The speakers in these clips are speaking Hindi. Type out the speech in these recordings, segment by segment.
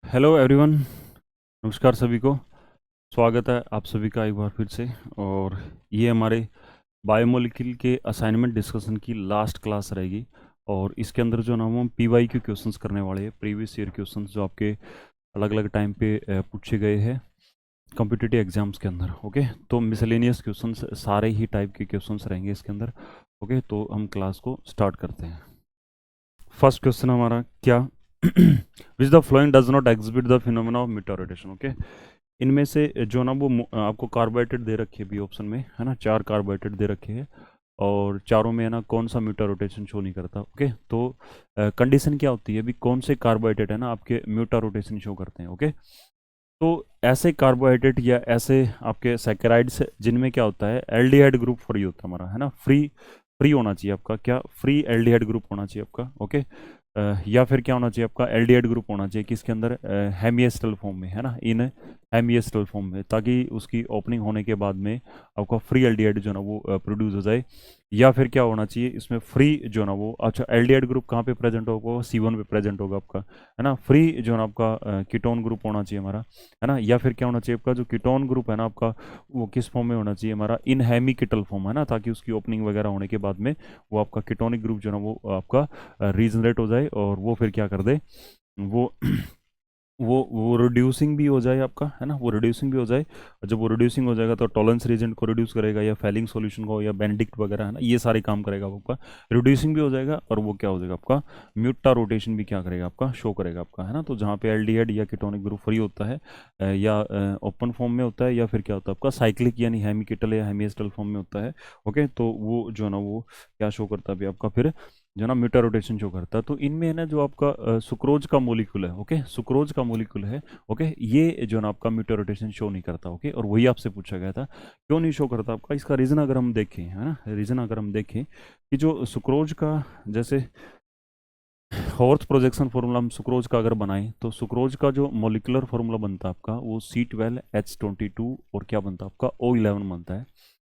Hello everyone. नमस्कार सभी को। स्वागत है आप सभी का एक बार फिर से। और ये हमारे बायोमोलिक्यूल के असाइनमेंट डिस्कशन की लास्ट क्लास रहेगी। और इसके अंदर जो ना हम PYQ क्वेश्चंस करने वाले हैं, प्रीवियस ईयर क्वेश्चंस जो आपके अलग अलग टाइम पे पूछे गए हैं कॉम्पिटिटिव एग्जाम्स के अंदर। ओके, तो मिसलेनियस क्वेश्चंस सारे ही टाइप के क्वेश्चंस रहेंगे इसके अंदर। ओके, तो हम क्लास को स्टार्ट करते हैं। फर्स्ट क्वेश्चन हमारा क्या which the following does not exhibit the phenomena of meter rotation. Okay, इनमें से जो ना वो आपको कार्बोहाइड्रेट दे रखे है बी ऑप्शन में, है ना, 4 कार्बोहाइड्रेट दे रखे हैं और चारों में है ना कौन सा म्यूटा रोटेशन शो नहीं करता। ओके, तो कंडीशन क्या होती है, अभी कौन से कार्बोहाइड्रेट है ना आपके म्यूटा रोटेशन शो करते हैं। ओके, तो ऐसे कार्बोहाइड्रेट या ऐसे आपके सैकेराइड्स जिनमें क्या होता है, एल्डिहाइड ग्रुप फ्री होता है हमारा, है ना, फ्री फ्री होना चाहिए आपका, क्या फ्री एल्डिहाइड ग्रुप होना चाहिए आपका। ओके, या फिर क्या होना चाहिए आपका, एल्डिहाइड ग्रुप होना चाहिए किसके अंदर, हेमिएस्टल फॉर्म में, है ना, इन हेमिएस्टल फॉर्म में, ताकि उसकी ओपनिंग होने के बाद में आपका फ्री एल्डिहाइड जो ना वो प्रोड्यूस हो जाए। या फिर क्या होना चाहिए इसमें, फ्री जो ना वो, अच्छा एल्डिहाइड ग्रुप कहाँ पे प्रेजेंट होगा, C1 पे प्रेजेंट होगा आपका, है ना, फ्री जो ना आपका कीटोन ग्रुप होना चाहिए हमारा, है ना। या फिर क्या होना चाहिए आपका, जो कीटोन ग्रुप है ना आपका, वो किस फॉर्म में होना चाहिए हमारा, इन हेमिकेटल फॉर्म, है ना, ताकि उसकी ओपनिंग वगैरह होने के बाद में वो आपका कीटोनिक ग्रुप जो ना वो आपका रीजनरेट हो जाए और वो फिर क्या कर दे, वो वो रिड्यूसिंग भी हो जाए आपका, है ना, वो रिड्यूसिंग भी हो जाए। और जब वो रिड्यूसिंग हो जाएगा तो टॉलरेंस रीजेंट को रिड्यूस करेगा, या फेलिंग सॉल्यूशन को, या बेनेडिक्ट वगैरह, है ना, ये सारे काम करेगा आपका। रिड्यूसिंग भी हो जाएगा और वो क्या हो जाएगा आपका, म्यूटा रोटेशन भी क्या करेगा आपका, शो करेगा आपका, है ना। तो जहाँ पे एल्डिहाइड या कीटोनिक ग्रुप फ्री होता है या ओपन फॉर्म में होता है, या फिर क्या होता है आपका साइक्लिक यानी हेमिकेटल या हेमिएस्टल फॉर्म में होता है। ओके, तो वो जो है ना वो क्या शो करता है अभी आपका, फिर जो ना म्यूटा रोटेशन शो करता है। तो इनमें है ना जो आपका सुक्रोज का मोलिक्यूल है, ओके, सुक्रोज का मोलिक्यूल है, ओके, ये जो ना आपका म्यूटा रोटेशन शो नहीं करता। ओके, और वही आपसे पूछा गया था क्यों नहीं शो करता आपका, इसका रीज़न अगर हम देखें, है ना, रीज़न अगर हम देखें कि जो सुक्रोज का, जैसे फोर्थ प्रोजेक्शन फॉर्मूला हम सुक्रोज का अगर बनाएं तो सुक्रोज का जो मोलिकुलर फॉर्मूला बनता है आपका वो C12H22 और क्या बनता है आपका O11 बनता है।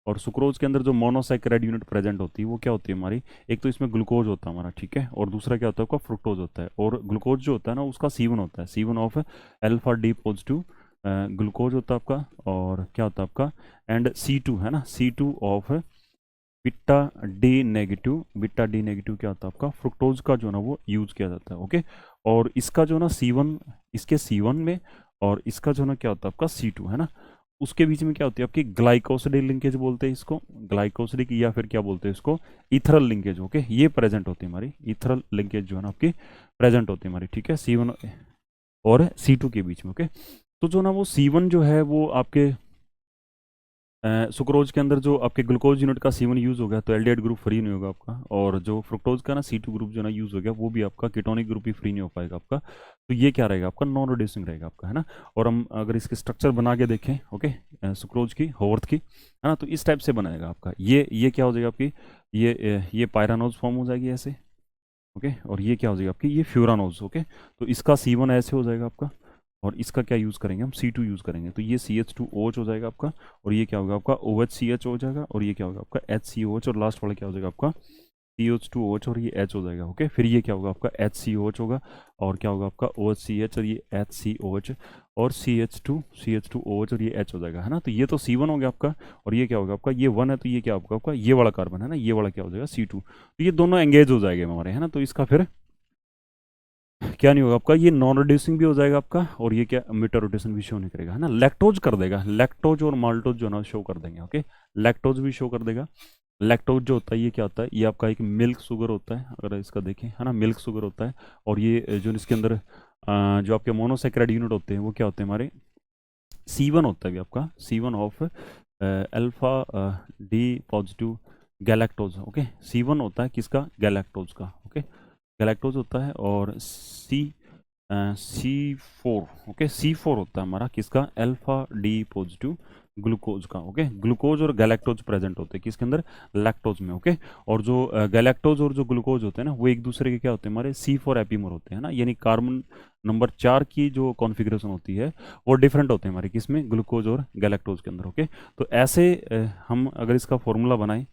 और सुक्रोज के अंदर जो मोनोसैकेराइड यूनिट प्रेजेंट होती है वो क्या होती है हमारी, एक तो इसमें ग्लूकोज होता है हमारा, ठीक है, और दूसरा क्या होता है आपका फ्रुक्टोज होता है। और ग्लूकोज जो होता है ना उसका C1 होता है, C1 of alpha D positive glucose होता है आपका, और क्या होता है आपका, एंड C2 है ना, C2 of beta D negative क्या होता है आपका, फ्रुक्टोज का जो ना वो यूज किया जाता है। ओके, और इसका जो ना C1, इसके C1 में, और इसका जो ना क्या होता है आपका C2, है ना, उसके बीच में क्या होती है आपकी ग्लाइकोसिडिक लिंकेज बोलते हैं इसको, ग्लाइकोसिडिक, या फिर क्या बोलते हैं इसको, इथरल लिंकेज। ओके, ये प्रेजेंट होती है हमारी, इथरल लिंकेज जो है ना आपकी प्रेजेंट होती है हमारी, ठीक है, C1 और C2 के बीच में। ओके, तो जो ना वो C1 जो है वो आपके सुक्रोज के अंदर जो आपके ग्लूकोज यूनिट का C1 यूज हो गया तो एल्डिहाइड ग्रुप फ्री नहीं होगा आपका, और जो फ्रुक्टोज का ना C2 ग्रुप जो ना यूज हो गया वो भी आपका कीटोनिक ग्रुप ही फ्री नहीं हो पाएगा आपका। तो ये क्या रहेगा आपका, नॉन रिड्यूसिंग रहेगा आपका, है ना। और हम अगर इसके स्ट्रक्चर बना के देखें, ओके, सुक्रोज की होवर्थ की, है ना, तो इस टाइप से बनाएगा आपका, ये क्या हो जाएगा आपकी, ये पायरानोज फॉर्म हो जाएगी ऐसे। ओके, और ये क्या हो जाएगा आपकी, ये फ्यूरानोज। ओके, तो इसका C1 ऐसे हो जाएगा आपका, और इसका क्या यूज़ करेंगे हम, C2 यूज़ करेंगे, तो ये CH2OH हो जाएगा आपका, और ये क्या होगा आपका OHCH हो जाएगा, और ये क्या होगा आपका HCOH, और लास्ट वाला क्या हो जाएगा आपका CH2OH, और ये H हो जाएगा। ओके, फिर ये क्या होगा आपका HCOH होगा, और क्या होगा आपका OHCH, और ये HCOH, और CH2OH, और ये H हो जाएगा, है ना। तो ये तो C1 हो गया आपका, और ये क्या होगा आपका, ये 1 है, तो ये क्या होगा आपका, ये वाला कार्बन है ना, ये वाला क्या हो जाएगा C2, तो ये दोनों एंगेज हो जाएंगे हमारे, है ना। तो इसका फिर क्या नहीं होगा आपका, ये नॉन रिड्यूसिंग भी हो जाएगा आपका, और ये क्या मीटर रोटेशन भी शो नहीं करेगा, है ना, लैक्टोज कर देगा, लैक्टोज और माल्टोज जो ना शो कर देंगे। ओके, लैक्टोज भी शो कर देगा। लैक्टोज जो होता है ये क्या होता है, ये आपका एक मिल्क शुगर होता है, अगर इसका देखें, है ना, मिल्क शुगर होता है। और ये जो इसके अंदर जो आपके मोनोसेक्राइड यूनिट होते हैं वो क्या होते हैं हमारे, C1 होता है भी आपका, C1 of alpha D positive galactose. Okay, C1 होता है किसका, गैलेक्टोज का। ओके, गैलेक्टोज होता है, और C4, ओके, C4 होता है हमारा किसका, अल्फा डी पॉजिटिव ग्लूकोज का। ओके, ग्लूकोज और गैलेक्टोज प्रेजेंट होते हैं किसके अंदर, लैक्टोज में। ओके, और जो गैलेक्टोज और जो ग्लूकोज होते हैं ना वो एक दूसरे के क्या होते हैं हमारे, C4 एपीमर होते हैं ना, यानी कार्बन नंबर 4 की जो कॉन्फ़िगरेशन होती है वो डिफरेंट होते हैं हमारे किसमें, ग्लूकोज और गैलेक्टोज के अंदर। ओके, तो ऐसे हम अगर इसका फॉर्मूला बनाएं,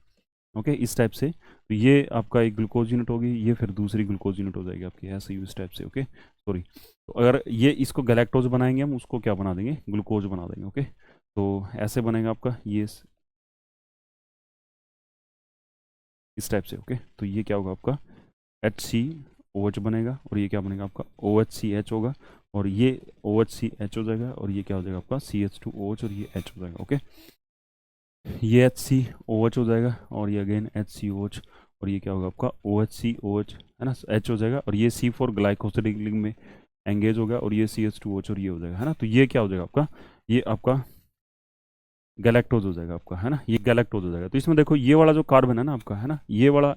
ओके, इस टाइप से। तो ये आपका एक ग्लूकोज यूनिट होगी, ये फिर दूसरी ग्लूकोज यूनिट हो जाएगी आपकी, ऐसे ही इस टाइप से। Okay, sorry. तो अगर ये इसको गैलेक्टोज बनाएंगे हम, उसको क्या बना देंगे, ग्लूकोज बना देंगे। ओके, तो ऐसे बनेगा आपका ये इस टाइप से। ओके, तो ये क्या होगा आपका HCOH बनेगा, और ये क्या बनेगा आपका OHCH होगा, और ये OHCH हो जाएगा, और ये क्या हो जाएगा आपका CH2OH, और ये H हो जाएगा। ओके, ये HCOH हो जाएगा, और ये अगेन HCOH, और ये क्या होगा आपका OHCOH, है ना, H हो जाएगा, और ये C4 ग्लाइकोसिडिक लिंक में एंगेज होगा, और ये CH2OH, और ये हो जाएगा, है ना। तो ये क्या हो जाएगा आपका, ये आपका गैलेक्टोज हो जाएगा आपका, है ना, ये गैलेक्टोज हो जाएगा। तो इसमें देखो ये वाला जो कार्बन है ना आपका, है ना, ये वाला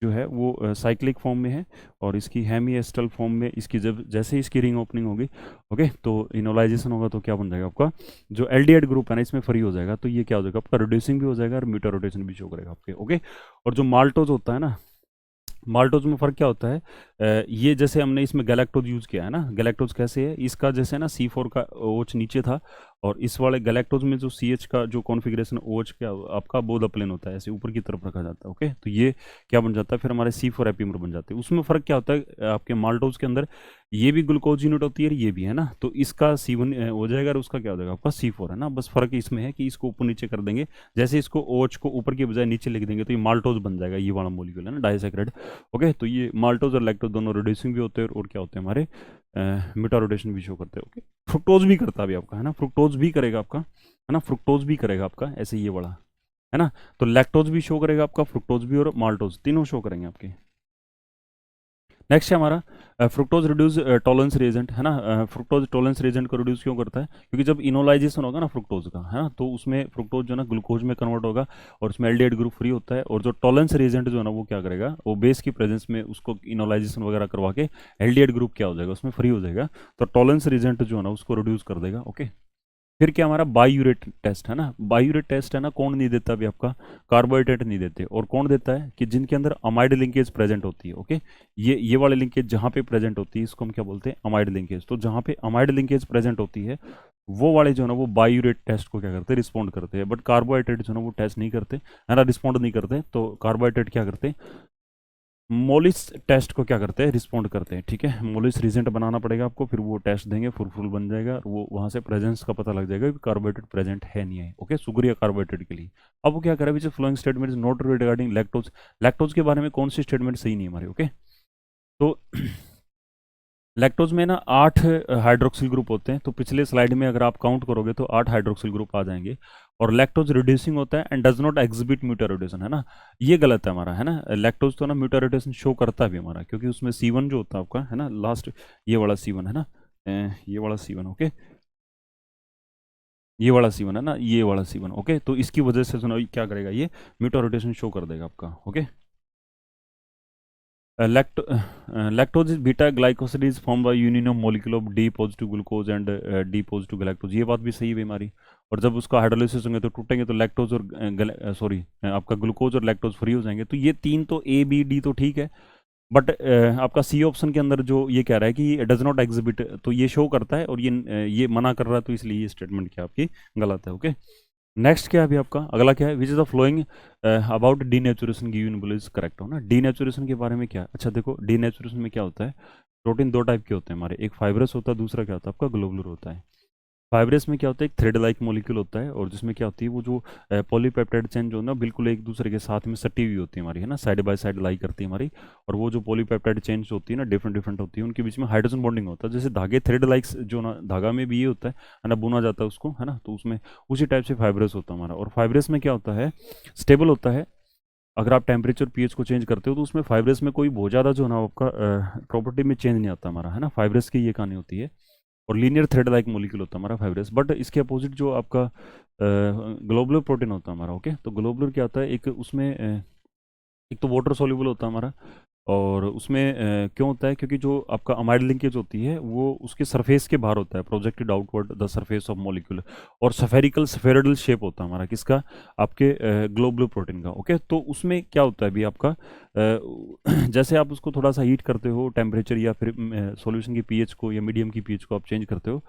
जो है वो साइक्लिक फॉर्म में है, और इसकी हेमी एस्टल फॉर्म में, इसकी जब जैसे इसकी रिंग ओपनिंग होगी, ओके, तो इनोलाइजेशन होगा, तो क्या बन जाएगा आपका जो एल्डिहाइड ग्रुप है ना, इसमें फ्री हो जाएगा। तो ये क्या हो जाएगा आपका, रिड्यूसिंग भी हो जाएगा, और म्यूटा रोटेशन भी शो करेगा आपके। ओके, और जो माल्टोज होता है ना, माल्टोज में फ़र्क क्या होता है, ये जैसे हमने इसमें गैलेक्टोज यूज़ किया है ना, गैलेक्टोज कैसे है, इसका जैसे ना C4 का OH नीचे था, और इस वाले गैलेक्टोज में जो CH का जो कॉन्फ़िगरेशन OH का आपका बोध प्लेन होता है, ऐसे ऊपर की तरफ रखा जाता है। ओके, तो ये क्या बन जाता है, फिर हमारे C4 एपीमर बन जाते हैं। उसमें फ़र्क क्या होता है, आपके माल्टोज के अंदर ये भी ग्लूकोज यूनिट होती है, ये भी, है ना, तो इसका C1 हो जाएगा, और उसका क्या हो जाएगा आपका C4, है ना। बस फ़र्क इसमें है कि इसको ऊपर नीचे कर देंगे, जैसे इसको OH को ऊपर के बजाय नीचे लिख देंगे, तो ये माल्टोज बन जाएगा, ये वाला मोलिक्यूल है ना, डाइसैकेराइड। ओके, तो ये माल्टोज और लैक्टोज दोनों रिड्यूसिंग भी होते हैं, और क्या होते हैं हमारे मीटा रोटेशन भी शो करते हैं। ओके, फ्रुक्टोज भी करता है अभी आपका, है ना, फ्रुक्टोज भी करेगा आपका, है ना, फ्रुक्टोज भी करेगा आपका, ऐसे ये वाला, है ना। तो लैक्टोज भी शो करेगा आपका, फ्रुक्टोज भी, और माल्टोज, तीनों शो करेंगे आपके। नेक्स्ट है हमारा फ्रुक्टोज रिड्यूस टॉलरेंस रिएजेंट, है ना। फ्रुक्टोज टॉलरेंस रिएजेंट को रिड्यूस क्यों करता है, क्योंकि जब इनोलाइजेशन होगा ना फ्रुक्टोज का, है ना, तो उसमें फ्रुक्टोज जो है ना ग्लूकोज में कन्वर्ट होगा, और उसमें एल्डिहाइड ग्रुप फ्री होता है, और जो टॉलरेंस रिएजेंट जो है ना वो क्या करेगा, वो बेस की प्रेजेंस में उसको इनोलाइजेशन वगैरह करवा के एल्डिहाइड ग्रुप क्या हो जाएगा, उसमें फ्री हो जाएगा, तो टॉलरेंस रिएजेंट जो है ना उसको रिड्यूस कर देगा। ओके, फिर क्या हमारा बायूरेट टेस्ट, है ना, बायूरेट टेस्ट है ना, कौन नहीं देता अभी आपका, कार्बोहाइड्रेट नहीं देते, और कौन देता है कि जिनके अंदर अमाइड लिंकेज प्रेजेंट होती है। ओके, ये वाले लिंकेज जहाँ पे प्रेजेंट होती है, इसको हम क्या बोलते हैं, अमाइड लिंकेज। तो जहाँ पे अमाइड लिंकेज प्रेजेंट होती है, वो वाले जो है ना वो बायूरेट टेस्ट को क्या करते हैं, रिस्पॉन्ड करते हैं, बट कार्बोहाइड्रेट जो है ना वो टेस्ट नहीं करते, है ना, रिस्पॉन्ड नहीं करते। तो कार्बोहाइड्रेट क्या करते हैं, मोलिस टेस्ट को क्या करते हैं, रिस्पॉन्ड करते हैं। ठीक है, मोलिस रिजेंट बनाना पड़ेगा आपको, फिर वो टेस्ट देंगे, फुल बन जाएगा, और वो वहाँ से प्रेजेंस का पता लग जाएगा कि कार्बोहाइड्रेट प्रेजेंट है नहीं है। ओके, शुक्रिया कार्बोहाइड्रेट के लिए। अब वो क्या करें, which following statement is not regarding lactose, lactose के बारे में कौन सी स्टेटमेंट सही नहीं है हमारे। ओके, तो लैक्टोज में ना 8 हाइड्रोक्सिल ग्रुप होते हैं, तो पिछले स्लाइड में अगर आप काउंट करोगे तो 8 हाइड्रोक्सिल ग्रुप आ जाएंगे, और लैक्टोज रिड्यूसिंग होता है एंड डज नॉट एग्जिबिट म्यूटारोटेशन, है ना, ये गलत है हमारा, है ना। लैक्टोज तो ना म्यूटारोटेशन शो करता भी हमारा, क्योंकि उसमें C1 जो होता है आपका, है ना, लास्ट ये वाला C1 है ना, ये वाला C1। ओके, ये वाला C1 है ना, ये वाला C1। ओके, तो इसकी वजह से सुनो क्या करेगा, ये म्यूटारोटेशन शो कर देगा आपका। Okay, lactose is beta glycoside is form by union of molecule of D positive glucose and D positive galactose, ये बात भी सही है हमारी। और जब उसका हाइड्रोलिसिस होंगे तो टूटेंगे, तो लैक्टोज और सॉरी आपका ग्लूकोज और लैक्टोज फ्री हो जाएंगे। तो ये तीन तो A B D तो ठीक है, बट आपका C ऑप्शन के अंदर जो ये कह रहा है कि डज नॉट एग्जिबिट, तो ये शो करता है, और ये मना कर रहा है, तो इसलिए ये स्टेटमेंट क्या आपकी गलत है। ओके, नेक्स्ट क्या है अभी आपका, अगला क्या है, which is the flowing about denaturation given below is correct हो ना। डीनेचुरेशन के बारे में क्या है, अच्छा देखो, डीनेचुरेशन में क्या होता है, प्रोटीन दो टाइप के होते हैं हमारे, एक फाइब्रस होता है, दूसरा क्या होता है आपका ग्लोबुलर होता है। फाइब्रस में क्या होता है, एक थ्रेड लाइक मॉलिक्यूल होता है, और जिसमें क्या होती है, वो जो पॉलीपेप्टाइड चेन जो है ना बिल्कुल एक दूसरे के साथ में सटी हुई होती है हमारी, है ना, साइड बाय साइड लाई करती है हमारी। और वो जो पॉलीपेप्टाइड चेन होती है ना, डिफरेंट डिफरेंट होती है, उनके बीच में हाइड्रोजन बॉन्डिंग होता है, जैसे धागे थ्रेड लाइक जो ना धागा में भी ये होता है ना, बुना जाता है उसको, है ना, तो उसमें उसी टाइप से फाइब्रस होता है हमारा। और फाइब्रस में क्या होता है, स्टेबल होता है, अगर आप टेम्परेचर पीएच को चेंज करते हो तो उसमें फाइब्रस में कोई बहुत ज़्यादा जो ना आपका प्रॉपर्टी में चेंज नहीं आता हमारा, है ना, फाइब्रस की ये कहानी होती है। और लीनियर थ्रेड लाइक मोलिक्यूल होता है हमारा फाइब्रस, बट इसके अपोजिट जो आपका ग्लोबुलर प्रोटीन होता है हमारा। ओके, तो ग्लोबुलर क्या होता है, एक उसमें एक तो वाटर सॉल्युबल होता है हमारा, और उसमें क्यों होता है, क्योंकि जो आपका अमाइड लिंकेज होती है वो उसके सरफेस के बाहर होता है, projected outward the surface of molecule, और सफेरिकल स्फेरिडल शेप होता है हमारा, किसका, आपके ग्लोबुलर प्रोटीन का। ओके, तो उसमें क्या होता है अभी आपका जैसे आप उसको थोड़ा सा हीट करते हो टेम्परेचर, या फिर सॉल्यूशन की पीएच को या मीडियम की पीएच को आप चेंज करते हो,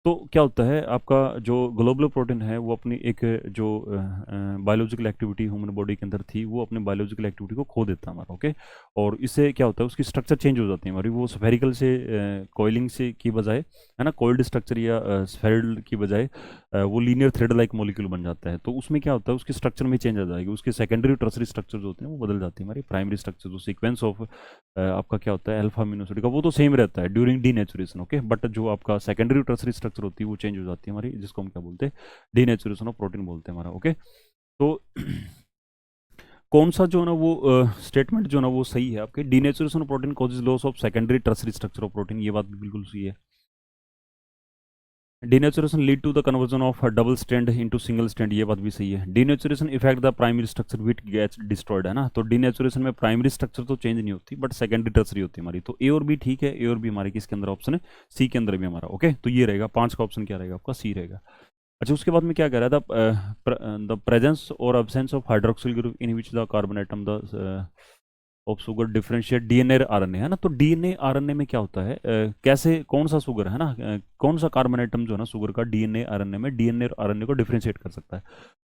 तो क्या होता है आपका जो ग्लोबुलर प्रोटीन है वो अपनी एक जो बायोलॉजिकल एक्टिविटी ह्यूमन बॉडी के अंदर थी वो अपने बायोलॉजिकल एक्टिविटी को खो देता है हमारा, ओके। और इससे क्या होता है उसकी स्ट्रक्चर चेंज हो जाती है हमारी, वो स्फेरिकल से कॉइलिंग से की बजाय, है ना, कॉइल्ड स्ट्रक्चर या स्फेरिकल की बजाय वो लीनियर थ्रेड लाइक मॉलिक्यूल बन जाता है। तो उसमें क्या होता है उसके स्ट्रक्चर में चेंज आ जाएगी, उसके सेकेंडरी टर्सरी स्ट्रक्चर जो होते हैं वो बदल जाती है, हमारी प्राइमरी स्ट्रक्चर जो सीक्वेंस ऑफ आपका क्या होता है अल्फा अमीनो एसिड का वो तो सेम रहता है ड्यूरिंग डीनेचुरेशन, ओके। बट जो आपका सेकेंडरी टर्सरी स्ट्रक्चर होती है वो चेंज हो जाती है हमारी, जिसको हम क्या बोलते हैं डीनेचुरेशन ऑफ प्रोटीन बोलते हैं हमारा, ओके। तो कौन सा जो है ना वो स्टेटमेंट जो है ना वो सही है आपके, denaturation of protein causes loss of secondary tertiary structure of protein, ये बात भी बिल्कुल सही है। Denaturation lead to the conversion of double strand into single strand, ये बात भी सही है। Denaturation effect the primary structure which gets destroyed, है ना। तो डीनेचुरेशन में प्राइमरी स्ट्रक्चर तो चेंज नहीं होती बट सेकेंडरी टर्सरी होती है हमारी। तो ए और बी ठीक है, ए और बी हमारे किसके अंदर ऑप्शन है, सी के अंदर भी हमारा, ओके। तो ये रहेगा 5 का ऑप्शन क्या रहेगा आपका, सी रहेगा। अच्छा उसके बाद में क्या कह रहा था, द प्रेजेंस और absence of hydroxyl group in which the carbon atom the of sugar differentiate DNA RNA, है ना। तो डीएनए आरएनए में क्या होता है, कैसे कौन सा शुगर है ना, कौन सा कार्बन आइटम जो है ना शुगर का डीएनए आरएनए में डीएनए आरएनए को डिफरेंशिएट कर सकता है।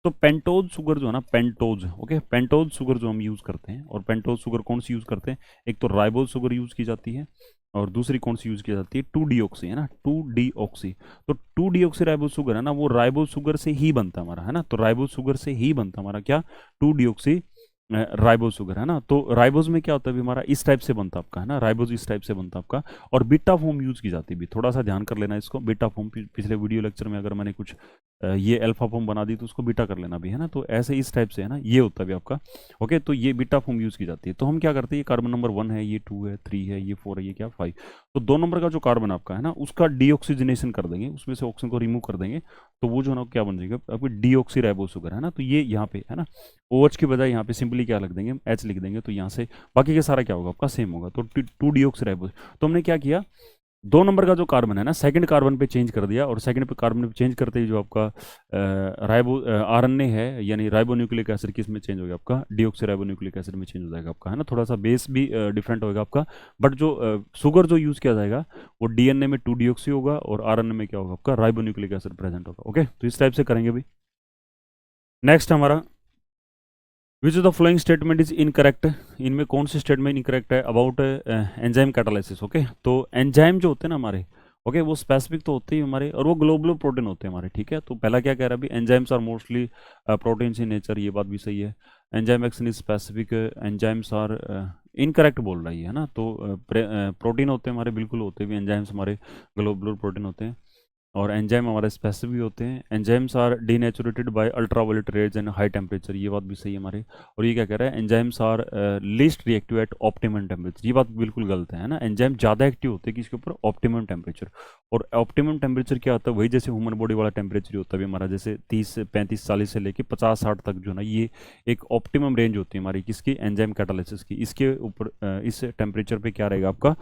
तो पेंटोज शुगर जो है ना, पेंटोज, ओके, पेंटोज शुगर जो हम यूज करते हैं, और पेंटोज शुगर कौन सी यूज करते हैं, एक तो राइबोज शुगर यूज की जाती है और दूसरी कौन सी यूज की जाती है, 2 डीऑक्सी, है ना, 2 डीऑक्सी। तो 2 डीऑक्सी राइबोज शुगर है ना वो राइबोज शुगर से ही बनता है हमारा, है ना। तो राइबोज शुगर से ही बनता है हमारा क्या, 2 डीऑक्सी राइबोज शुगर, है ना। तो राइबोज में क्या होता है भी हमारा इस टाइप से बनता है आपका, है ना, राइबोज इस टाइप से बनता है आपका। और बीटा फॉर्म यूज की जाती है भी, थोड़ा सा ध्यान कर लेना इसको, बीटा फॉर्म पिछले वीडियो लेक्चर में अगर मैंने कुछ ये अल्फा फॉर्म बना दी तो उसको बीटा कर लेना भी, है ना। तो ऐसे इस टाइप से है ना ये होता है भी आपका, ओके। तो ये बीटा फॉर्म यूज की जाती है। तो हम क्या करते हैं, ये कार्बन नंबर 1 है, ये 2 है, 3 है, ये 4 है, ये क्या 5। तो 2 नंबर का जो कार्बन आपका है ना उसका डीऑक्सीजनेशन कर देंगे, उसमें से ऑक्सीजन को रिमूव कर देंगे, तो वो जो है ना क्या बन जाएगा आपकी डीऑक्सी राइबोज शुगर, है ना। तो ये यहाँ पे है ना ओ एच की बजाय यहाँ पे सिंपली क्या लिख देंगे, एच लिख देंगे, तो यहाँ से बाकी का सारा क्या होगा आपका सेम होगा। तो 2 डीऑक्सी राइबोज। तो हमने क्या किया, 2 नंबर का जो कार्बन है ना सेकंड कार्बन पे चेंज कर दिया, और सेकंड पे कार्बन पे चेंज करते ही जो आपका राइबो आरएनए है यानी राइबो न्यूक्लिक एसिड किस में चेंज हो गया आपका, डीऑक्सी राइबो न्यूक्लिक एसिड में चेंज हो जाएगा आपका, है ना। थोड़ा सा बेस भी डिफरेंट होगा आपका, बट जो शुगर जो यूज किया जाएगा वो डीएनए में 2 डीऑक्सी होगा और आरएनए में क्या होगा आपका राइबो न्यूक्लिक एसिड प्रेजेंट होगा, ओके। तो इस टाइप से करेंगे भाई। नेक्स्ट हमारा which of the flowing statement is incorrect, इनमें कौन सी स्टेटमेंट इनकरेक्ट है अबाउट एंजाइम कैटालिसिस, ओके। तो एंजाइम जो होते हैं ना हमारे, ओके, वो स्पेसिफिक तो होते ही हमारे और वो ग्लोबुलर प्रोटीन होते हैं हमारे, ठीक है। तो पहला क्या कह रहा है अभी, enzymes are mostly proteins in nature, ये बात भी सही है। Enzyme action is specific, enzymes are incorrect बोल रही है ना। तो प्रोटीन होते हैं हमारे, बिल्कुल होते भी एंजाइम्स हमारे ग्लोबुलर प्रोटीन होते हैं, और एंजाइम हमारे स्पेसिफिक होते हैं। Enzymes are denatured by ultraviolet rays and high temperature, ये बात भी सही है हमारे। और ये क्या कह रहा है, enzymes are least reactive at optimum temperature, ये बात बिल्कुल गलत है ना। एंजाइम ज़्यादा एक्टिव होते हैं किसके ऊपर, ऑप्टिमम टेम्परेचर। और ऑप्टिमम टेम्परेचर क्या होता है, वही जैसे ह्यूमन बॉडी वाला टेम्परेचर होता है हमारा, जैसे 30 35 40 से लेके 50 60 तक जो ना ये एक ऑप्टिमम रेंज होती है हमारी किसकी, एंजाइम कैटालिसिस की। इसके ऊपर इस टेम्परेचर पे क्या रहेगा आपका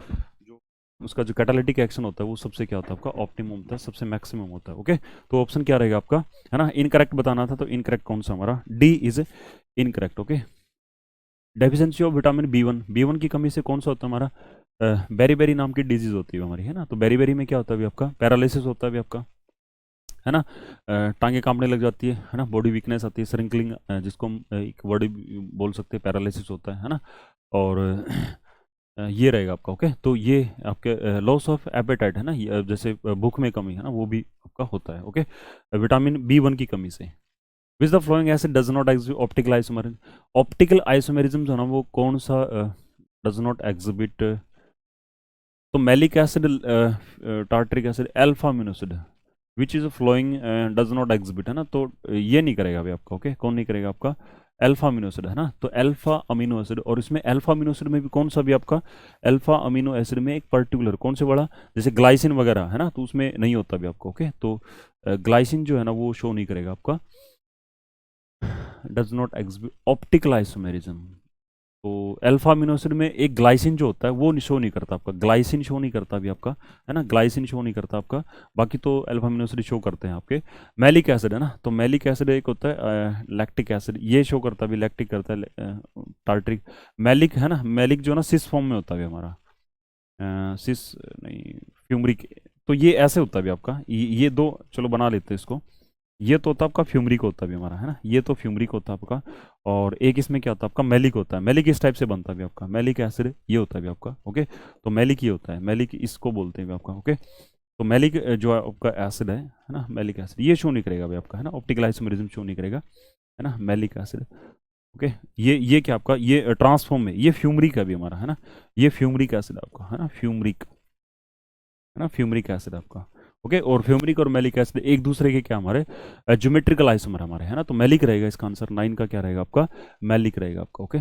उसका जो कैटालिटिक एक्शन होता है वो सबसे क्या होता है आपका ऑप्टिमम होता है, सबसे मैक्सिमम होता है, ओके। तो ऑप्शन क्या रहेगा आपका, है ना, इनकरेक्ट बताना था, तो इनकरेक्ट कौन सा हमारा, D is incorrect, okay. Deficiency of vitamin B one की कमी से कौन सा होता है हमारा, बेरी बेरी नाम की डिजीज होती है हमारी, है ना। तो बेरी बेरी में क्या होता है अभी आपका, पैरालिसिस होता है अभी आपका, है ना। टांगे कांपने लग जाती है ना, बॉडी वीकनेस आती है, श्रिंकलिंग जिसको हम एक वर्ड बोल सकते हैं, पैरालिसिस होता है ना। और ये रहेगा आपका, ओके। तो ये आपके लॉस ऑफ एपेटाइट है ना, जैसे भूख में कमी है ना वो भी आपका होता है, ओके, विटामिन बी 1 की कमी से। Which the following acid does not exhibit optical isomerism, optical isomerism जो है ना वो कौन सा डज नॉट एग्जिबिट, तो malic acid, tartaric acid, alpha amino acid, which is following does not exhibit, है ना। तो ये नहीं करेगा अभी आपका, ओके, कौन नहीं करेगा आपका, अल्फा अमीनो एसिड, है ना। तो अल्फा अमीनो एसिड, और इसमें अल्फा अमीनो एसिड में भी कौन सा भी आपका, अल्फा अमीनो एसिड में एक पर्टिकुलर कौन से बड़ा, जैसे ग्लाइसिन वगैरह है ना, तो उसमें नहीं होता भी आपको, ओके। तो ग्लाइसिन जो है ना वो शो नहीं करेगा आपका, does not exhibit optical isomerism. तो अल्फा अमीनो एसिड में एक ग्लाइसिन जो होता है वो शो नहीं करता आपका, ग्लाइसिन शो नहीं करता अभी आपका, है ना, ग्लाइसिन शो नहीं करता आपका। बाकी तो अल्फा अमीनो एसिड शो करते हैं आपके। मैलिक एसिड है ना, तो मैलिक एसिड एक होता है लैक्टिक एसिड, ये शो करता है अभी, लैक्टिक करता है टार्ट्रिक। मैलिक है ना, मैलिक जो ना सिस फॉर्म में होता है हमारा, सिस नहीं फ्यूमरिक, तो ये ऐसे होता है भी आपका, ये दो, चलो बना लेते हैं इसको। ये तो होता है आपका फ्यूमरिक होता है भी हमारा, है ना, ये तो फ्यूमरिक होता है आपका। और एक इसमें क्या होता है आपका, मैलिक होता है। मैलिक इस टाइप से बनता है भी आपका, मैलिक एसिड ये होता है भी आपका, ओके। तो मैलिक ये होता है, मैलिक इसको बोलते हैं भी आपका, ओके। तो मैलिक जो है आपका एसिड है ना, मैलिक एसिड ये शो नहीं करेगा भाई आपका, है ना, ऑप्टिकल आइसोमेरिज्म शो नहीं करेगा, है ना, मैलिक एसिड, ओके। ये क्या आपका, ये ट्रांसफॉर्म में, ये फ्यूमरिक है भी हमारा, है ना, ये फ्यूमरिक एसिड आपका, है ना, फ्यूमरिक, है ना, फ्यूमरिक एसिड आपका, ओके। और फ्यूमरिक और मैलिक एसिड एक दूसरे के क्या हमारे ज्योमेट्रिकल आइसोमर हमारे, है ना। तो मैलिक रहेगा इसका आंसर, 9 का क्या रहेगा आपका, मैलिक रहेगा आपका, ओके।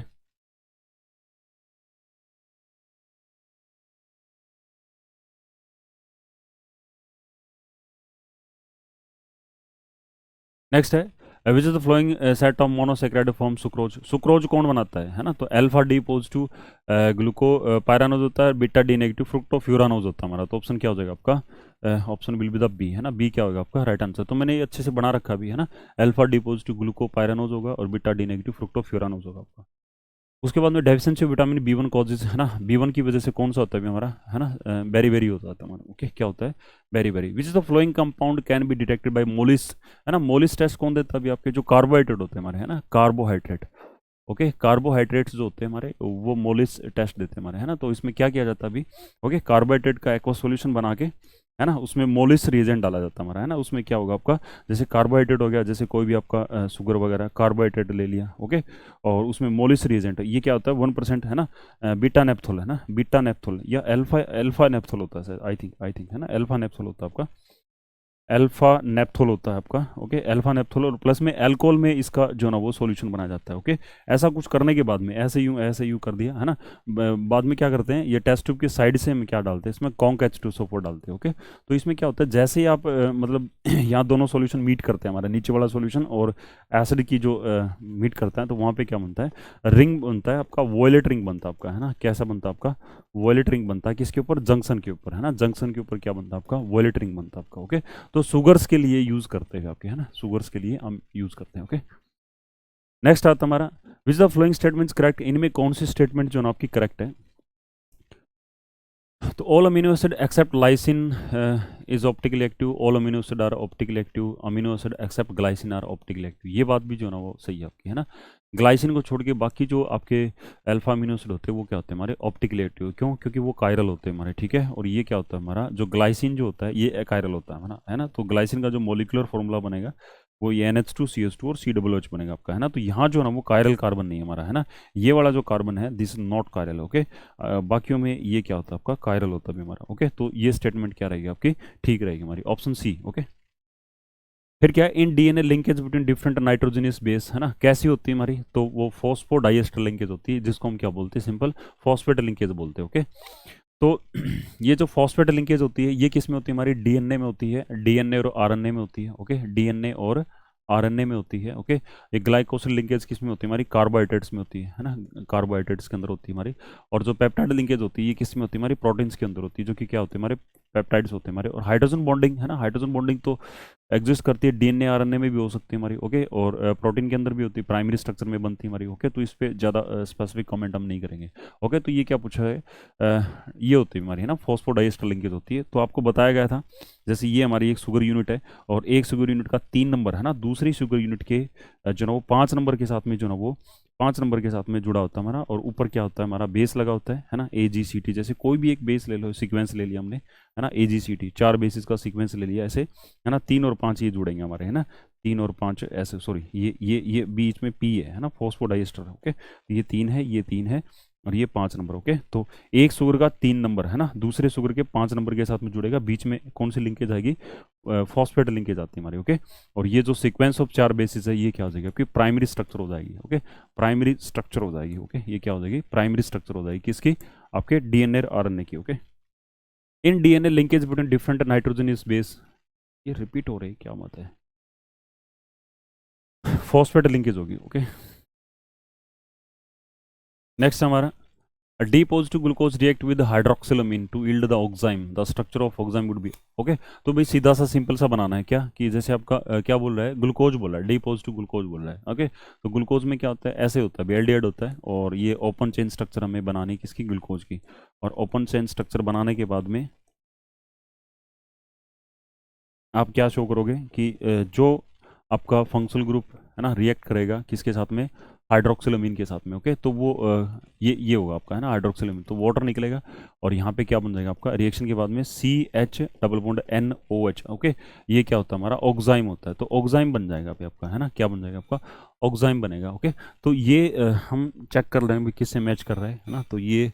नेक्स्ट है which is the following set of monosaccharide form sucrose. Sucrose कौन बनाता है ना, तो alpha D pose to glucopyranose होता है, बीटा डी नेगेटिव फ्रुक्टोफ्यूरानोज होता है हमारा। तो ऑप्शन क्या हो जाएगा आपका, option will be the B, है ना, बी क्या होगा आपका राइट आंसर। तो मैंने ये अच्छे से बना रखा भी, है ना, alpha D pose to glucopyranose होगा और बीटा डी नेगेटिव फ्रुक्टोफ्यूरानोज होगा आपका। उसके बाद में deficiency of vitamin B one causes, है ना, बी वन की वजह से कौन सा होता है भी हमारा, है ना, बेरी बेरी होता है हमारा, ओके। क्या होता है, beriberi. Which is the following compound can be detected by Molisch, है ना। मोलिस टेस्ट कौन देता है अभी आपके, जो कार्बोहाइड्रेट होते हैं हमारे, है ना, कार्बोहाइड्रेट, ओके। कार्बोहाइड्रेट्स जो होते हैं हमारे वो मोलिस टेस्ट देते हैं हमारे, है ना। तो इसमें क्या किया जाता है अभी, ओके, कार्बोहाइड्रेट का एक्वा सॉल्यूशन बना के, है ना, उसमें मोलिस रिएजेंट डाला जाता है हमारा, है ना। उसमें क्या होगा आपका, जैसे कार्बोहाइड्रेट हो गया, जैसे कोई भी आपका शुगर वगैरह कार्बोहाइड्रेट ले लिया, ओके। और उसमें मोलिस रिएजेंट, ये क्या होता है 1% है ना, बीटा नेप्थोल, है ना, बीटा नेप्थोल या अल्फा अल्फा नेप्थोल होता है सर, आई थिंक, है ना, अल्फा नेप्थोल होता है आपका, अल्फा नेप्थोल होता है आपका, ओके। अल्फा नेप्थोल और प्लस में अल्कोहल में इसका जो ना वो सॉल्यूशन बनाया जाता है, ओके। ऐसा कुछ करने के बाद में ऐसे यूं कर दिया, है ना। बाद में क्या करते हैं, ये टेस्ट ट्यूब की साइड से हम क्या डालते हैं इसमें, कॉन्क H2SO4 डालते हैं, ओके। तो इसमें क्या होता है, जैसे ही आप मतलब यहाँ दोनों सॉल्यूशन मीट करते हैं, हमारा नीचे वाला सॉल्यूशन और एसिड की जो मीट करता है, तो वहाँ पे क्या बनता है, रिंग बनता है आपका, वॉयलेट रिंग बनता है आपका, है ना। कैसा बनता है आपका, वॉयलेट रिंग बनता है किसके ऊपर, जंक्शन के ऊपर, है ना, जंक्शन के ऊपर क्या बनता है आपका, वॉयलेट रिंग बनता है आपका, ओके। तो शुगर्स के लिए यूज करते हैं आपके, है ना, शुगर्स के लिए हम यूज करते हैं, ओके। नेक्स्ट आता हमारा, विच द फ्लोइंग स्टेटमेंट्स करेक्ट, इनमें कौन सी स्टेटमेंट जो ना आपकी करेक्ट है। तो all amino acid except lysine is optically active, all amino acid are optically active, amino acid except glycine are optically active. ये बात भी जो ना वो सही है आपकी, है ना। ग्लाइसिन को छोड़ के बाकी जो आपके अल्फा अमीनो एसिड होते हैं वो क्या होते हैं हमारे ऑप्टिकली एक्टिव, क्यों, क्योंकि वो कायरल होते हैं हमारे, ठीक है। और ये क्या होता है हमारा, जो ग्लाइसिन जो होता है ये अकायरल होता है हमारा, है ना। तो ग्लाइसिन का जो मोलिकुलर फॉर्मूला बनेगा वो ये NH2CH2 और COOH बनेगा आपका, है ना। तो यहाँ जो ना वो कायरल कार्बन नहीं है हमारा, है ना। ये वाला जो कार्बन है this is not chiral, okay. बाकियों में ये क्या होता है आपका, कायरल होता है हमारा, ओके। तो ये स्टेटमेंट क्या रहेगी आपकी, ठीक रहेगी हमारी, ऑप्शन सी, ओके। फिर क्या है, इन DNA linkage between different nitrogenous base, है ना, कैसी होती है हमारी, तो वो फॉस्फोडाइएस्टर लिंकेज होती है, जिसको हम क्या बोलते हैं, सिंपल फॉस्फेट लिंकेज बोलते हैं, ओके। तो ये जो फॉस्फेट लिंकेज होती है ये किस में होती है हमारी, DNA में होती है, DNA और RNA में होती है, ओके, DNA और RNA में होती है, ओके। ये ग्लाइकोसिल लिंकेज किस में होती है हमारी, कार्बोहाइड्रेट्स में होती है ना, कार्बोहाइड्रेट्स के अंदर होती है हमारी। और जो पेप्टाइड लिंकेज होती है ये किस में होती है हमारी, प्रोटीन्स के अंदर होती है, जो कि क्या होते हैं हमारे पेप्टाइड्स होते हैं हमारे। और हाइड्रोजन बॉन्डिंग, है ना, हाइड्रोजन बॉन्डिंग तो एग्जिस्ट करती है DNA RNA में भी हो सकती है हमारी, ओके। और प्रोटीन के अंदर भी होती है, प्राइमरी स्ट्रक्चर में बनती है हमारी, ओके। तो इस पर ज़्यादा स्पेसिफिक कमेंट हम नहीं करेंगे, ओके। तो ये क्या पूछा है, ये होती है हमारी, है ना, फॉस्फोडाइएस्टर लिंकेज होती है। तो आपको बताया गया था जैसे ये हमारी एक शुगर यूनिट है और एक शुगर यूनिट का 3 नंबर, है ना, दूसरी शुगर यूनिट के जो ना वो 5 नंबर के साथ में जो ना वो 5 नंबर के साथ में जुड़ा होता है हमारा। और ऊपर क्या होता है हमारा, बेस लगा होता है ना, AGCT। जैसे कोई भी एक बेस ले लो, सीक्वेंस ले लिया हमने, है ना, AGCT 4 बेसिस का सीक्वेंस ले लिया ऐसे, है ना, 3 और 5 ये जुड़ेंगे हमारे, है ना, 3 और 5 ऐसे, सॉरी ये बीच में P है ना, फॉस्फोडाइएस्टर, ओके। ये 3 है, ये 3 है और ये 5 नंबर, ओके। तो एक शुगर का 3 नंबर, है ना, दूसरे शुगर के 5 नंबर के साथ में जुड़ेगा, बीच में कौन सी लिंकेज आएगी, फॉस्फेट लिंकेज आती है हमारी, ओके। और ये जो सीक्वेंस ऑफ 4 बेसिस है ये क्या हो जाएगी आपकी, प्राइमरी स्ट्रक्चर हो जाएगी, ओके। प्राइमरी स्ट्रक्चर हो जाएगी, ओके। ये क्या हो जाएगी, प्राइमरी स्ट्रक्चर हो जाएगी किसकी, आपके DNA और RNA की, ओके। इन DNA linkage between different nitrogenous base, ये रिपीट हो रही है क्या मत है, फॉस्फेट लिंकेज होगी, ओके। नेक्स्ट हमारा, a D positive glucose react with hydroxylamine to yield the oxime, the structure of oxime would be, okay। तो भाई सीधा सा सिंपल सा बनाना है क्या, कि जैसे आपका क्या बोल रहा है, ग्लूकोज बोल रहा है, D पॉजिटिव ग्लूकोज बोल रहा है, ओके। तो ग्लूकोज में क्या होता है, ऐसे होता है, एल्डिहाइड होता है। और ये ओपन चेन स्ट्रक्चर हमें बनानी है किसकी, ग्लूकोज की। और ओपन चेन स्ट्रक्चर बनाने के बाद में आप क्या शो करोगे कि जो आपका फंक्शनल ग्रुप है ना रिएक्ट करेगा किसके साथ में, हाइड्रोक्सिलमीन के साथ में। ओके, तो वो ये होगा आपका है ना हाइड्रोक्सिलमीन, तो वाटर निकलेगा और यहाँ पे क्या बन जाएगा आपका रिएक्शन के बाद में CH double bond NOH। Okay, ये क्या होता है हमारा ऑक्साइम होता है, तो ऑक्साइम बन जाएगा अभी आपका है ना, क्या बन जाएगा आपका ऑक्साइम बनेगा। ओके, तो ये हम चेक कर रहे हैं भी किससे मैच कर रहा है ना, तो ये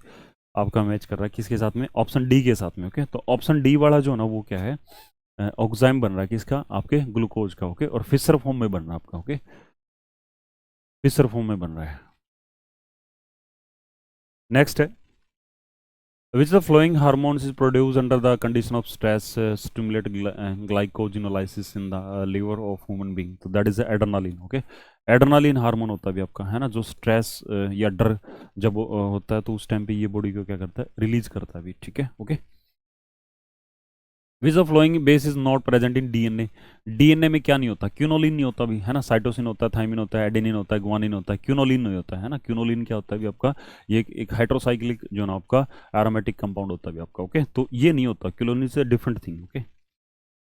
आपका मैच कर रहा है किसके साथ में, ऑप्शन डी के साथ में। ओके, तो ऑप्शन डी वाला जो है ना वो क्या है, ऑक्साइम बन रहा है किसका, आपके ग्लूकोज का। ओके, और फिशर फॉर्म में बन रहा है आपका। ओके, फिशर फॉर्म में बन रहा है। नेक्स्ट है, which the flowing hormones is produced under the condition of stress, stimulate glycogenolysis in the liver of human being, तो that is the adrenaline। Okay, adrenaline hormone होता है भी आपका है ना, जो स्ट्रेस या डर जब होता है तो उस टाइम पे ये बॉडी को क्या करता है, रिलीज करता है भी। ठीक है, okay. Which of following base is not present in DNA, DNA में क्या नहीं होता, क्यूनोलिन नहीं होता भी है ना, साइटोसिन होता है, थाइमिन होता है, एडेनिन होता है, ग्वानिन होता है, क्यूनोलिन नहीं होता है ना। क्यूनोलिन क्या होता है भी आपका, ये एक हाइड्रोसाइक्लिक जो ना आपका एरोमेटिक कंपाउंड होता है भी आपका। ओके, तो ये नहीं होता, क्यूनोलिन से different thing. Okay,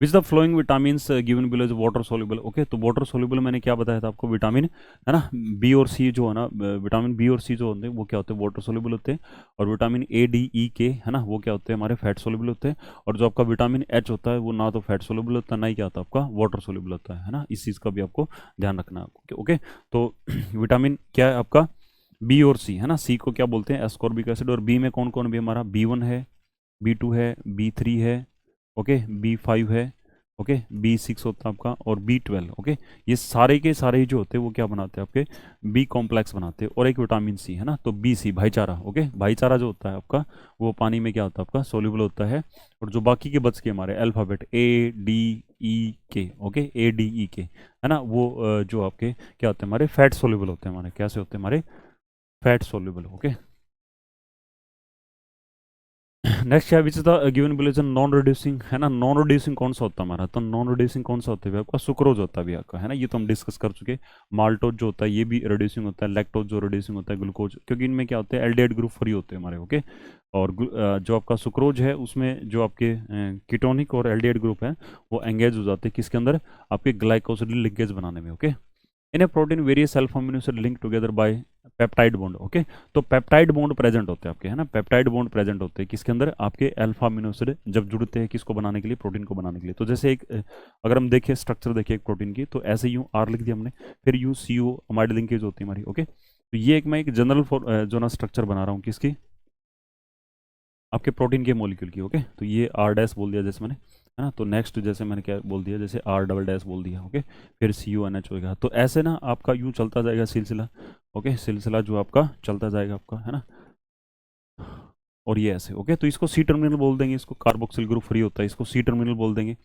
which the flowing vitamins given below is water soluble. Okay, तो वाटर सोल्यूबल मैंने क्या बताया था आपको, विटामिन है ना बी और सी जो है ना, विटामिन बी और सी जो होते हैं वो क्या होते हैं, वाटर सोल्यूबल होते हैं। और vitamin A D E K है ना, वो क्या होते हैं हमारे फैट सोल्यूबल होते हैं। और जो आपका विटामिन H होता है वो ना तो फैट सोल्यूबल होता है ना ही क्या होता है आपका वाटर सोल्यूबल होता है ना, इस चीज़ का भी आपको ध्यान रखना है। ओके, तो विटामिन क्या है आपका, बी और सी है ना, सी को क्या बोलते हैं एस्कॉर्बिक एसिड, और बी में कौन कौन भी हमारा B1 है, B2 है, B3 है, ओके, B5 है, ओके, B6 होता है आपका, और B12। ओके, ये सारे के सारे ही जो होते हैं वो क्या बनाते हैं आपके बी कॉम्प्लेक्स बनाते हैं। और एक विटामिन सी है ना, तो BC भाईचारा। ओके, भाईचारा जो होता है आपका वो पानी में क्या होता है आपका सोल्यूबल होता है। और जो बाकी के बच के हमारे alphabet A D E K, okay, A D E K है ना, वो जो आपके क्या होते हैं हमारे फैट सोल्यूबल होते हैं हमारे, कैसे होते हैं हमारे फैट सोल्यूबल। ओके, नेक्स्ट है which is the given below non reducing है ना, नॉन रिड्यूसिंग कौन सा होता है हमारा, तो नॉन रिड्यूसिंग कौन सा होता है आपका सुक्रोज होता है भी आपका है ना, ये तो हम डिस्कस कर चुके। माल्टोज जो होता है ये भी रिड्यूसिंग होता है, लैक्टोज जो रिड्यूसिंग होता है, ग्लूकोज, क्योंकि इनमें क्या होते हैं एल्डिहाइड ग्रुप फ्री होते हैं हमारे। ओके, और जो आपका सुक्रोज है उसमें जो आपके कीटोनिक और एल्डिहाइड ग्रुप है वो एंगेज हो जाते हैं किसके अंदर, आपके ग्लाइकोसिडिल लिंकेज बनाने में। Okay, in A protein various alpha amino acid link together by peptide bond. Okay, तो पेप्टाइड बॉन्ड प्रेजेंट होते हैं आपके है ना, पेप्टाइड बॉन्ड प्रेजेंट होते हैं किसके अंदर, आपके अल्फा अमीनो एसिड जब जुड़ते हैं किसको बनाने के लिए, प्रोटीन को बनाने के लिए। तो जैसे एक अगर हम देखें स्ट्रक्चर देखिए एक प्रोटीन की, तो ऐसे यूं R लिख दिया हमने, फिर U CO अमाइड लिंकेज होती है हमारी। ओके, तो ये एक मैं एक जनरल जो ना स्ट्रक्चर बना रहा हूँ किसकी, आपके प्रोटीन के मॉलिक्यूल की। ओके, तो ये R' बोल दिया जैसे मैंने है ना, तो नेक्स्ट जैसे मैंने क्या बोल दिया, जैसे R" बोल दिया। ओके, फिर CONH होगा, तो ऐसे ना आपका यूँ चलता जाएगा सिलसिला। ओके, सिलसिला जो आपका चलता जाएगा आपका है ना, और ये ऐसे। ओके, तो इसको C टर्मिनल बोल देंगे, इसको कार्बोक्सिल ग्रुप फ्री होता है इसको C टर्मिनल बोल देंगे।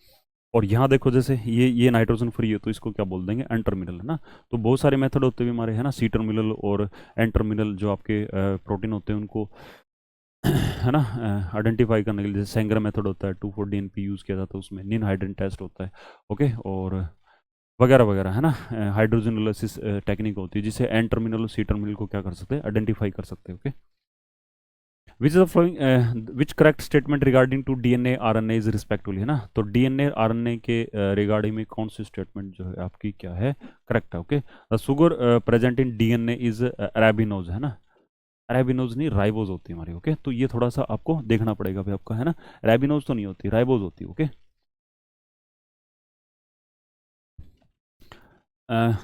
और यहाँ देखो जैसे ये नाइट्रोजन फ्री है तो इसको क्या बोल देंगे एन टर्मिनल है ना। तो बहुत सारे मेथड होते हैं हमारे है ना, C टर्मिनल और एन टर्मिनल जो आपके प्रोटीन होते हैं उनको है ना आइडेंटिफाई करने के लिए, जैसे सेंगर मेथड होता है 2,4-DNP यूज़ किया जाता है, उसमें निन हाइड्रेन टेस्ट होता है। ओके, और वगैरह वगैरह है ना, हाइड्रोजनोलिसिस टेक्निक होती है जिससे एन टर्मिनल और सी टर्मिनल को क्या कर सकते हैं आइडेंटिफाई कर सकते हैं। Okay, which is the following which correct statement regarding to DNA RNA is respectively है ना, तो DNA RNA के रिगार्डिंग में कौन सी स्टेटमेंट जो है आपकी क्या है करेक्ट है। Okay, the sugar present in DNA is arabinose है ना, अरेबिनोज नहीं राइबोज होती है हमारी। ओके, तो ये थोड़ा सा आपको देखना पड़ेगा भाई आपका है ना, रेबिनोज तो नहीं होती राइबोज होती है। Okay,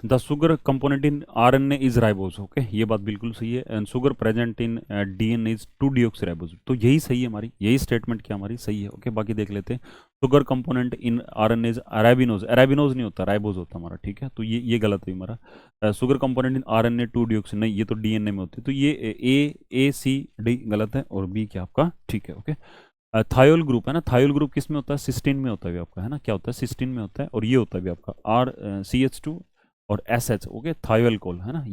the sugar component in RNA is ribose. Okay, ये बात बिल्कुल सही है, and sugar present in DNA is 2-deoxyराइबोज, तो यही सही है हमारी, यही स्टेटमेंट क्या हमारी सही है। ओके, बाकी देख लेते हैं, sugar component in RNA is arabinose, arabinose नहीं होता राइबोज होता हमारा। ठीक है, तो ये गलत है हमारा, sugar component in RNA 2-deoxy नहीं, ये तो DNA में होती है, तो ये A C D गलत है, और B क्या आपका ठीक है। ओके, थायोल ग्रुप है ना, थायोल ग्रुप किस में होता है, सिस्टीन में होता है भी आपका है ना, क्या होता है सिस्टीन में होता है, और ये होता है भी आपका RCH2 और SH। ओके, थायोल कोल है ना,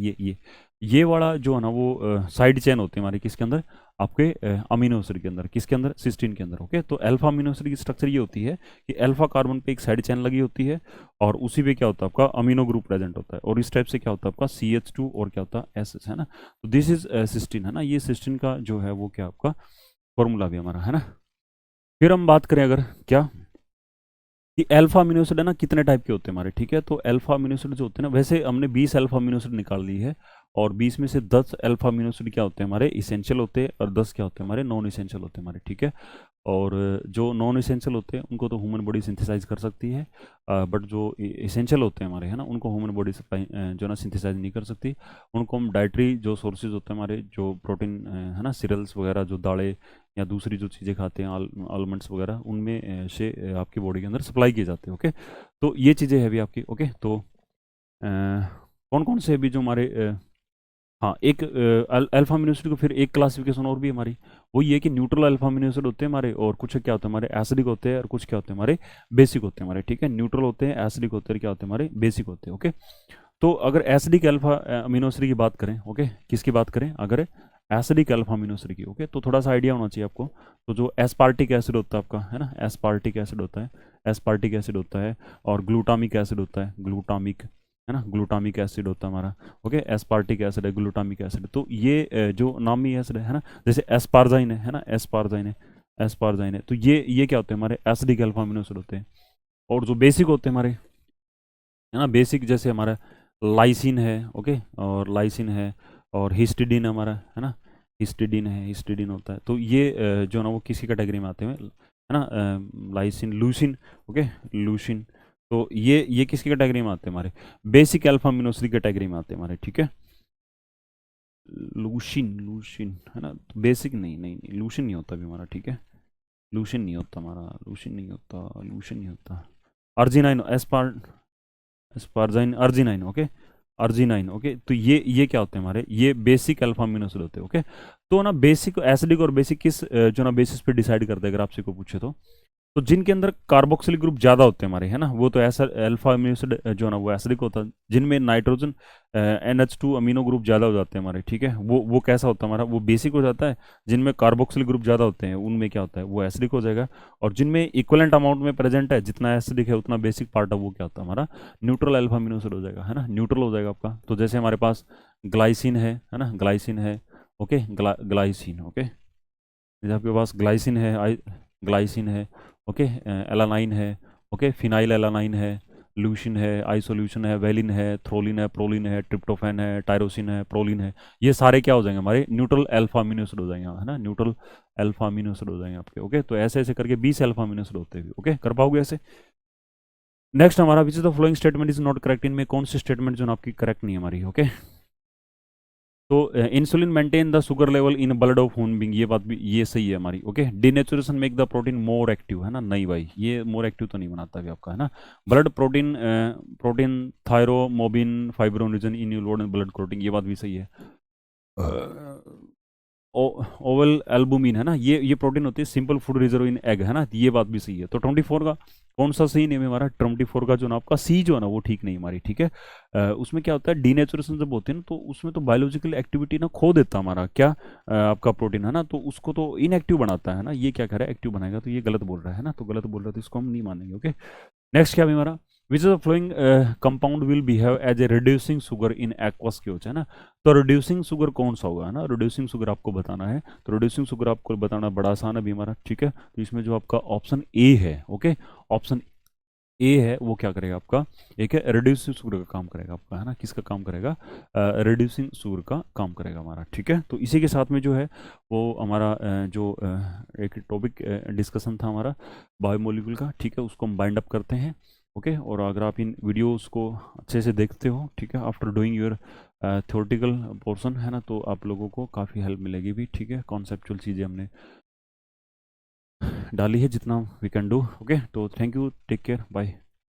ये वाला जो है ना वो साइड चेन होती है हमारी किसके अंदर, आपके अमीनो एसिड के अंदर, किसके अंदर सिस्टीन के अंदर। ओके, तो अल्फा अमीनो एसिड की स्ट्रक्चर ये होती है कि अल्फा कार्बन पे एक साइड चेन लगी होती है, और उसी पे क्या होता है आपका अमीनो ग्रुप प्रेजेंट होता है, और इस टाइप से क्या होता है आपका CH2 और क्या होता है SH है ना, तो दिस इज सिस्टीन है ना, ये सिस्टीन का जो है वो क्या आपका फॉर्मूला भी हमारा है ना। फिर हम बात करें अगर क्या कि अल्फा अमीनो एसिड है ना कितने टाइप के होते हैं हमारे, ठीक है। तो अल्फा अमीनो एसिड जो होते हैं ना, वैसे हमने 20 अल्फा अमीनो एसिड निकाल ली है, और 20 में से 10 अल्फा अमीनो एसिड क्या होते हैं हमारे इसेंशियल होते हैं, और 10 क्या होते हैं हमारे नॉन इसेंशियल होते हैं हमारे, ठीक है। और जो नॉन इसेंशियल होते हैं उनको तो ह्यूमन बॉडी सिंथेसाइज कर सकती है, बट जो इसेंशियल होते हैं हमारे है ना, उनको ह्यूमन बॉडी सप्लाई जो ना सिंथेसाइज नहीं कर सकती। उनको हम डाइटरी जो सोर्सेज होते हैं हमारे, जो प्रोटीन है ना, सीरियल्स वगैरह, जो दालें या दूसरी जो चीज़ें खाते हैं, आलमंड्स वगैरह, उनमें से आपकी बॉडी के अंदर सप्लाई किए जाते हैं, ओके। तो ये चीज़ें है भी आपकी, ओके। तो कौन कौन से भी जो हमारे हाँ, एक अल्फा अमीनो एसिड को फिर एक क्लासिफिकेशन और भी हमारी, वो ये कि न्यूट्रल अल्फा अमीनो एसिड होते हैं हमारे, और कुछ क्या होते हैं हमारे एसिडिक होते हैं, और कुछ क्या होते हैं हमारे बेसिक होते हैं हमारे, ठीक है। न्यूट्रल होते हैं, एसिडिक होते हैं, क्या होते हैं हमारे बेसिक होते हैं, ओके। तो अगर एसिडिक अल्फा अमीनो एसिड की बात करें, ओके, किसकी बात करें, अगर एसिडिक अल्फा अमीनो एसिड की, ओके, तो थोड़ा सा आइडिया होना चाहिए आपको। तो जो एस्पार्टिक एसिड होता है आपका, है ना, एस्पार्टिक एसिड होता है, एस्पार्टिक एसिड होता है, और ग्लूटामिक एसिड होता है, ग्लूटामिक, है ना, ग्लूटामिक एसिड होता है हमारा, ओके। एस्पार्टिक एसिड है, ग्लूटामिक एसिड, तो ये जो नामी एसिड है ना, जैसे एस्पारजाइन है ना, एस्पारजाइन है, एस्पारजाइन है, तो ये क्या होते हैं हमारे एसिडिक अल्फा अमीनो एसिड होते हैं। और जो बेसिक होते हैं हमारे, है ना, बेसिक जैसे हमारा लाइसिन है, ओके, और लाइसिन है, और हिस्टिडीन हमारा, है ना, हिस्टिडीन है, हिस्टिडीन होता है। तो ये जो ना वो किसी कैटेगरी में आते हैं, है ना, लाइसिन, लूसिन, ओके, लूसिन। तो ये किसकी कैटेगरी में आते हैं हमारे basic alpha amino acid category में आते हैं हमारे, ठीक है। लूसिन, लूसिन है ना, तो बेसिक नहीं, नहीं नहीं, लूसिन नहीं होता भी हमारा, ठीक है। लूसिन नहीं होता हमारा, लूसिन नहीं होता, लूसिन नहीं होता। Arginine, स्पारजाइन, arginine, okay, arginine, okay. तो ये क्या होते हैं हमारे, ये बेसिक अल्फा अमीनो एसिड होते हैं, ओके। तो ना बेसिक एसिडिक और बेसिक किस जो ना बेसिस पे डिसाइड करते हैं, अगर आपसे को पूछे तो जिनके अंदर कार्बोक्सिलिक ग्रुप ज़्यादा होते हैं हमारे, है ना, वो तो ऐसा अल्फा अमीनो एसिड जो है ना वो एसिडिक होता है। जिनमें नाइट्रोजन NH2 अमीनो ग्रुप ज़्यादा हो जाते हैं हमारे, ठीक है, वो कैसा होता है हमारा, वो बेसिक हो जाता है। जिनमें कार्बोक्सिलिक ग्रुप ज़्यादा होते हैं उनमें क्या होता है, वो एसिडिक हो जाएगा। और जिनमें इक्वलेंट अमाउंट में प्रेजेंट है, जितना एसिडिक है उतना बेसिक पार्ट है, वो क्या होता है हमारा न्यूट्रल अल्फा अमीनो एसिड हो जाएगा, है ना, न्यूट्रल हो जाएगा आपका। तो जैसे हमारे पास ग्लाइसिन है ना, ग्लाइसिन है, ओके, ग्लाइसिन, ओके, जैसे आपके पास ग्लाइसिन है, ग्लाइसिन है, ओके, एलानाइन है, ओके, फिनाइल एलानाइन है, लूशिन है, आइसोल्यूशन है, वेलिन है, थ्रोलिन है, प्रोलिन है, ट्रिप्टोफैन है, टायरोसिन है, प्रोलिन है। ये सारे क्या हो जाएंगे हमारे न्यूट्रल अल्फा अमीनो एसिड हो जाएंगे, है ना, न्यूट्रल अल्फा अमीनो एसिड हो जाएंगे आपके, ओके। तो ऐसे ऐसे करके 20 अल्फा अमीनो एसिड होते हैं, ओके, कर पाओगे ऐसे। नेक्स्ट हमारा विच is the following statement is not correct, इनमें कौन सी स्टेटमेंट जो आपकी करेक्ट नहीं है हमारी, ओके। तो insulin maintain the sugar level in blood of human being, ये बात भी ये सही है हमारी, okay. Denaturation make the protein more active, है ना, नहीं भाई, ये मोर एक्टिव तो नहीं बनाता भी आपका, है ना। ब्लड प्रोटीन, प्रोटीन थायरोमोबिन फाइब्रोनिजन इन लोड ब्लड प्रोटीन, ये बात भी सही है। ओवल एल्बुमिन है ना, ये प्रोटीन होती है simple food reserve in egg, है ना, ये बात भी सही है। तो 24 का कौन सा सही नहीं है हमारा, 24 का जो ना आपका सी जो है ना वो ठीक नहीं हमारी, ठीक है। उसमें क्या होता है, डीनेचुरेशन जब होती है ना, तो उसमें तो बायोलॉजिकल एक्टिविटी ना खो देता है हमारा क्या, आपका प्रोटीन, है ना, तो उसको तो इनएक्टिव बनाता है ना। ये क्या कह रहा है, एक्टिव बनाएगा, तो ये गलत बोल रहा है ना, तो गलत बोल रहा है, तो इसको हम नहीं मानेंगे, ओके। नेक्स्ट क्या भी हमारा, which of the following compound will behave as a reducing sugar in aqueous क्योच, है ना। तो रिड्यूसिंग शुगर कौन सा होगा, है ना, रिड्यूसिंग शुगर आपको बताना है। तो रिड्यूसिंग शुगर आपको बताना बड़ा आसान है भी हमारा, ठीक है। तो इसमें जो आपका ऑप्शन ए है, ओके, ऑप्शन ए है, वो क्या करेगा आपका, एक है रिड्यूसिंग शुगर का काम करेगा आपका, है ना, किसका काम करेगा, रिड्यूसिंग शुगर का काम करेगा हमारा, ठीक है। तो इसी के साथ में जो है वो हमारा एक टॉपिक डिस्कशन था हमारा बायोमोलिक्यूल का, ठीक है, उसको हम बाइंड अप करते हैं, ओके। और अगर आप इन वीडियोस को अच्छे से देखते हो, ठीक है, after doing your theoretical portion, है ना, तो आप लोगों को काफ़ी हेल्प मिलेगी भी, ठीक है। कॉन्सेप्चुअल चीज़ें हमने डाली है जितना वी कैन डू, ओके। तो thank you, take care, bye.